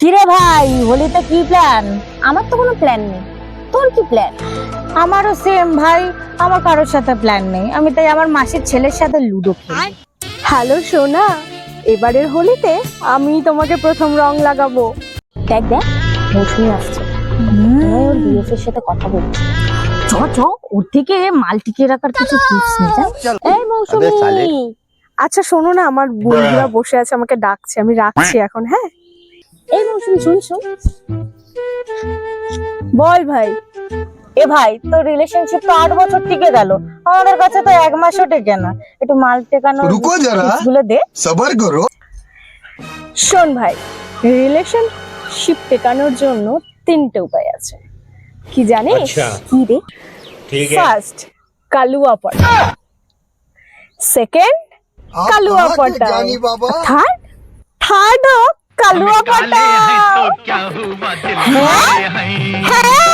কিরে ভাই, হোলিতে কি প্ল্যান? আমার তো কোনো প্ল্যান নেই, তোর কি প্ল্যান? আমারও সেম ভাই, আমার কারোর সাথে প্ল্যান নেই। আমি তাই আমার মাসির ছেলের সাথে লুডো খেলি। হ্যালো সোনা, এবারের হোলিতে আমি তোমাকে প্রথম রং লাগাবো। দেখ দেখ, মৌসুমি আসছে, ওর বিএফের সাথে কথা বলছি। চ চ, ওর থেকে মাল টিকিয়ে রাখার কিছু টিপস নেই। এই মৌসুমি, আচ্ছা শোনো না, আমার বন্ধুরা বসে আছে, আমাকে ডাকছে, আমি রাখছি এখন। হ্যাঁ, এই মৌসুমি শুন শুন, বল ভাই। এ ভাই, তোর রিলেশনশিপ তো 8 বছর টিকে গেল, আমাদের কাছে তো 1 মাসও টেকে না। একটু মাল টেকানোর रुको जरा tips গুলো দে। सबर करो। শোন ভাই, রিলেশনশিপ টেকানোর জন্য 3টে উপায় আছে। কি জানিস? আচ্ছা। কি রে? ठीक है। ফার্স্ট, কালুয়া পটা। সেকেন্ড, आप কালুয়া कहाँ के পটা। ज्ञानी बाबा? থার্ড কালুয়া পটা। तो क्या हुआ दिल হ্যাঁ? में है হ্যাঁ